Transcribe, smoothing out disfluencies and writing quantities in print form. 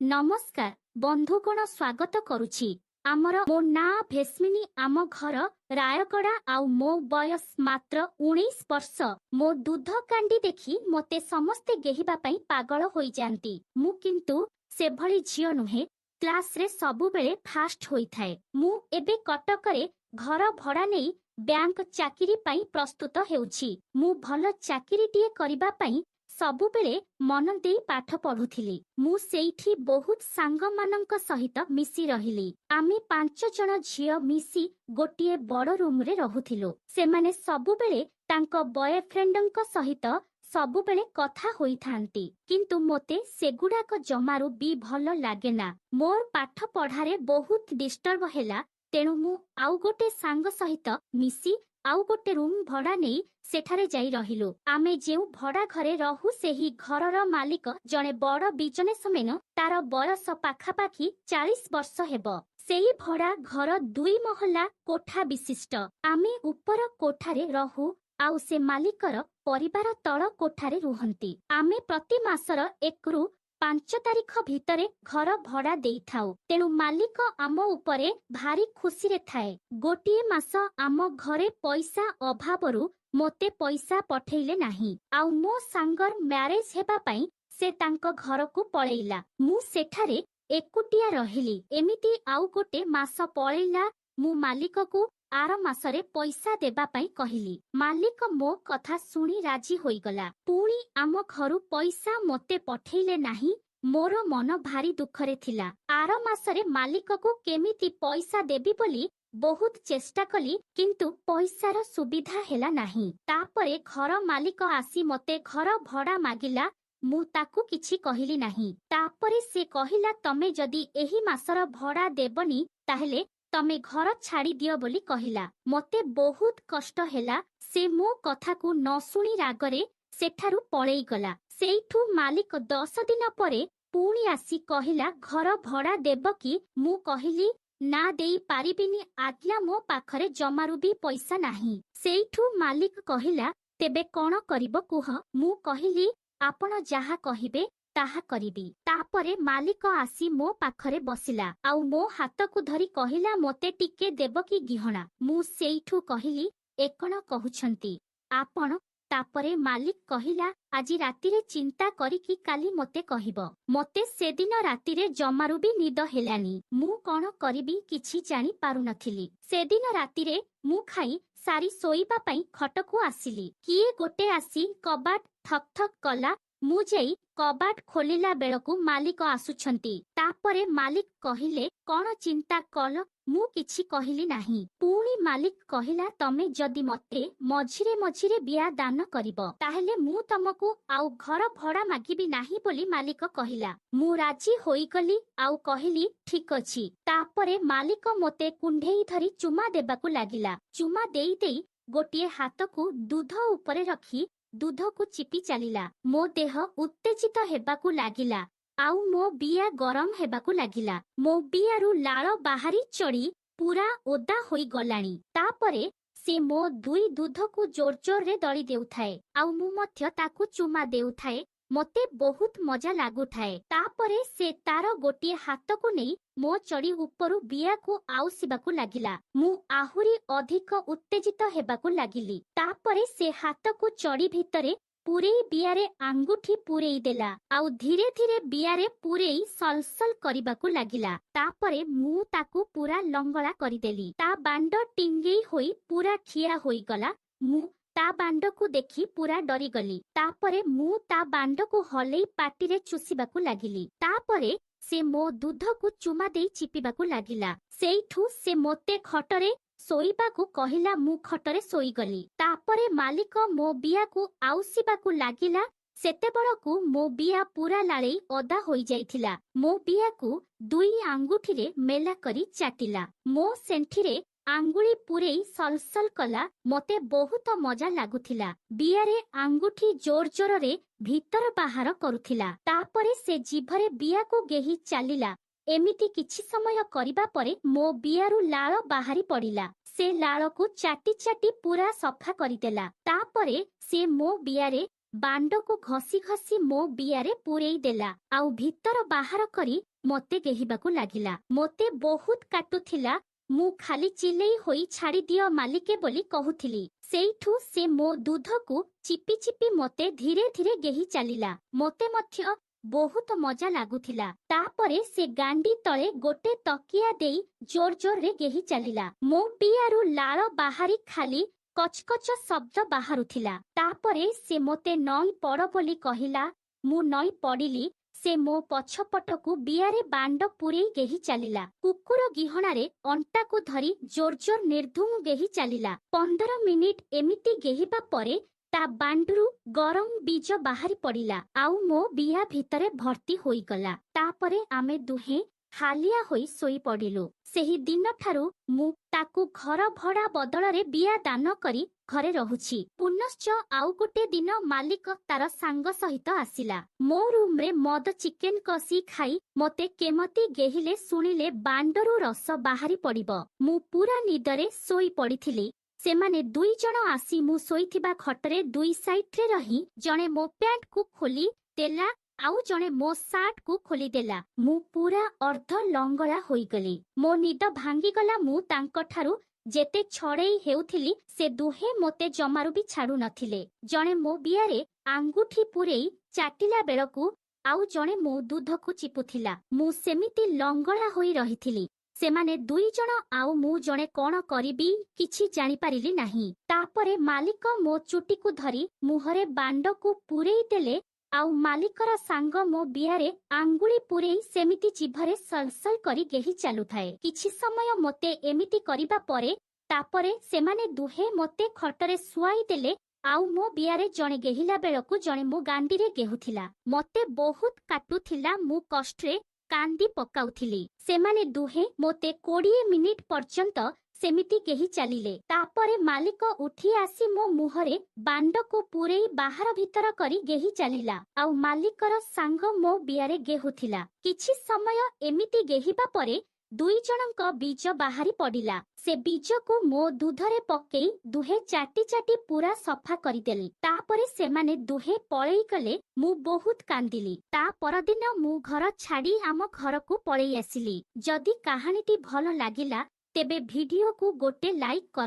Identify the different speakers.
Speaker 1: नमस्कार बंधुगण स्वागत करुछि आमर मो ना भेस्मिनी आम घर रायगड़ा आउ मो बयस मात्र 19 वर्ष मो दूध कांडी देखि मोते समस्ते गेहिबा पई पागल होई जानती मु किंतु से भली झियो नुहे क्लास रे सबु बेले फास्ट होई थाए मु एबे कटकरे घर भड़ा नेई बैंक चाकिरी पई प्रस्तुत हेउछि मु भल चाकिरी टिए करिबा पई सबुबेले मन देई पाठ पढ़ुथिली मु सेठी बहुत सांग मानक सहित मिसी रहिली आमे 5 जण झियो मिसी गोटिए बड़ रूम रे रहुथिलो सेमाने सबुबेले तांको बॉयफ्रेंडଙ୍କ सहित सबुबेले कथा होई थांती किंतु मोते सेगुडाक जमारू बी भल लागेना मोर पाठ पढ़ारे बहुत डिस्टर्ब हेला तेणु मु आउ गोटे सांग सहित मिसी आउ गोटे रूम भड़ा नहीं सेठारे जाई रहिलु आमे जेउ भड़ा घरे रहु सेही घरर मालिक जणे बड़ बिजनेसमैन तार बयस पाखापाखी 40 वर्ष हेबो सेही भड़ा घर 2 महला कोठा विशिष्ट आमे ऊपर कोठारे रहु आउ से मालिकर परिवार तळ कोठारे रुहंती आमे प्रति मासर 1 रु 5 तारिख भितरे घर भड़ा देई थाउ तेणु मालिक आम उपरे भारी खुशी रे थाए गोटिए मास आम घरे पैसा अभावरु मोते पैसा पठेइले नाही आउ मो सांगर मैरेज हेबा पई से तांको घर को पळेइला मु सेठारे एकुटिया रहिली एमिति आउ गोटे मास पळेइला मु मालिक को आर मासरे पैसा देबा पई कहिली मालिक मो कथा सुनी राजी होई गला पुणी आम घरु पैसा मोते पठेइले नाही मोर मन भारी दुखरे थिला आर मासरे मालिक को केमिति पैसा देबी बोली बहुत चेष्टा कली किंतु पैसार सुविधा हेला नाही तापरे घर मालिक आसी मते घर भड़ा मागिला मु ताकू किछि कहिली नाही तापरे से कहिला तमे जदी एही मासर भड़ा देबनी ताहेले तमे घर छाड़ी दियो बोली कहिला मते बहुत कष्ट हेला से मो कथा को न सुनी रागरे सेठारु पळेई गला सेइठु मालिक 10 दिन परे पुणी आसी कहिला घर भड़ा देब कि मु कहिली ना देई पारिबिनी आज्ञा मो पाखरे जमारू भी पैसा नाही सेइठु मालिक कहिला तेबे कोन करिबो कुह मु कहिली आपण जाहा कहिबे ताहा करिबी तापरे मालिक आसी मो पाखरे बसिला आउ मो हाथ को धरी कहिला मोते टिके देब कि गिहणा मु सेइठु कहिली एकण कहुछंती आपण तापरे मालिक कहिला आजी रातिरे चिंता करिकी काली मोते कहिबो मोते सेदिन रातिरे जमारू भी निद हेलानी मु कोन करिबी किछि जानि पारु नथिली सेदिन रातिरे मु खाई सारी सोईबा पई खटकु आसिली किए गोटे आसी कबाट ठक ठक कला मु जेई कबाट खोलिला बेलकु मालिक आसुछंती तापरे मालिक कहिले कोन चिंता कल मु किछि कहिली नाही पुणी मालिक कहिला तमे जदि मते मझिरे मझिरे बिया दान करिबो ताहेले मु तमको आउ घर भड़ा मागिबी नाही बोली मालिक कहिला मु राजी होई गली आउ कहिली ठीक अछि तापरे मालिक मोते कुंढेई धरी चुमा देबाकू लागिला चुमा देई देई गोटिए हाथ को दूध ऊपर रखी दूध को चिपी चलिला मो देह उत्तेजित हेबाकू लागिला आउ मो बिया गरम हेबाकू लागिला मो बियारू लाळ बाहारी चढ़ी पूरा ओदा होई गलाणी तापरे से मो दुई दूध को जोर जोर रे दली देउथाए आउ मु मध्य ताकू चुमा देउथाए मते बहुत मजा लागुथाए तापरे से तार गोटिए हाथ को नहीं मो चढ़ी उपरु बिया को आउसिबाकू लागिला मु आहुरी अधिक उत्तेजित हेबाकू लागिली तापरे से हाथ को चढ़ी भितरे पुरेई बियारे आंगुठी पुरेई देला आउ धीरे धीरे बियारे पुरेई सलसल करिबाकू लागिला तापरे मु ताकू पूरा लंगला करिदेली ता बांड टिंगेई होई पूरा ठिया होई गला मु ता बांड को देखी पूरा डरी गली तापरे मु ता बांड को हलेई पाटिरे चुसीबाकू लागिली तापरे से मो दूध को चुमा देई चिपिबाकू लागिला सेइठु से मोते खटरे सोईबाकू कहिला मु खटरे सोई गली तापरे मालिक मो बिया को आउसिबाकू लागिला सेते बड़कू मो बिया पूरा लाळेई ओदा होई जाइथिला मो बिया को दुई आंगुठीरे मेला करी चाटिला मो सेंठीरे आंगुली पुरेई सलसल कला मते बहुत मजा लागुथिला बियारे आंगुठी जोर जोर रे भीतर बाहर करुथिला तापरे से जीभरे बिया को गेही चालिला एमिति किछि समय करिबा परे मो बियारू लाळ बाहारी पड़िला से लाळ को चाटी चाटी पूरा सफा करिदेला तापरे से मो बियारे बांड को घसी घसी मो बियारे पुरेई देला आउ भीतर बाहर करी मते गेहिबाकू लागिला। मोते बहुत काटुथिला। मु खाली चिलेई होई छाड़ी दियो मालिके बोली कहूथिली। सेइठू से मो दूध को चिपी चिपी मते धीरे धीरे गेही चलिला। मोते मध्य बहुत मजा लागुथिला। तापरे से गांडी तळे गोटे तकिया देई जोर जोर रे गेही चलिला। मो बियारू लाळ बाहारी खाली कचकच शब्द बाहारुथिला। तापरे से मोते नई पड़ बोली कहिला। मु नई पड़िली। से मो पछपटकू बियारे बांड पुरेई गेही चलिला। कुकुर गिहणारे अंटा को धरी जोर जोर निर्धुम गेही चलिला। 15 मिनिट एमिति गेहिबा परे ता बांडरू गरम बीज बाहरी पड़िला आउ मो बिया भितरे भर्ती होई गला। तापरे आमे दुहे हालिया होई सोई पड़िलु। सेही दिन ठारू मु ताकू घर भड़ा बदलरे बिया दान करी घरे रहुछि। पुनश्च आउ गोटे दिन मालिक तार सांग सहित आसिला। मो रूम रे मद चिकेन कसी खाई मते केमती गेहिले सुनिले बांडरू रस बाहरी पड़िबो। मु पूरा निदरे सोई पड़िथिली। सेमाने दुई जण आसी मु सोईथिबा खटरे दुई साइड रे रही जणे मो पैंट को खोली देला आउ जणे मो सार्ट को खोली देला। मु पूरा अर्ध लंगड़ा होई गली। मो निद भांगी गला। मु तांको ठारू जेते छड़ेई हेउथिली से दुहे मोते जमारू भी छाड़ू नथिले। जणे मो बियारे आंगुठी पुरेई चाटिला बेलकू आउ जणे मो दूध को चिपुथिला। मु सेमिति लंगड़ा होई रहिथिली। सेमाने दुई जण आउ मु जणे कोण करिबी किछि जानि पारिली नाही। तापरे मालिक मो चुटी को धरी मुहरे बांड को पुरेई देले आउ मालिकर सांग मो बियारे आंगुली पुरेई सेमिति जिभरे सलसल करी गेही चालुथाए। किछि समय मोते एमिति करिबा परे तापरे सेमाने दुहे मोते खटरे सुआई देले आउ मो बियारे जणे गेहिला बेलकू जणे मो गांडीरे गेहुथिला। मोते बहुत काटुथिला। मु कष्टरे कांदी पकाउथिली। सेमाने दुहे मोते 20 मिनिट पर्यंत सेमिति गेही चलिले। तापरे मालिक उठी आसी मो मुहरे बांड को पुरेई बाहर भीतर करी गेही चलिला आउ मालिकर सांग मो बियारे गेहुथिला। किछि समय एमिति गेहिबा परे दुई जनक बीज बाहरी पड़िला। से बीज को मो दूधरे पकेई दुहे चाटी चाटी पूरा सफा करिदेली। तापरे सेमाने दुहे पळेई गले। मु बहुत कांदिली। ता परदिन मु घर छाड़ी आम घर को पळेई आसिली। जदि कहानीटी भल लागिला तेबे वीडियो को गोटे लाइक कर।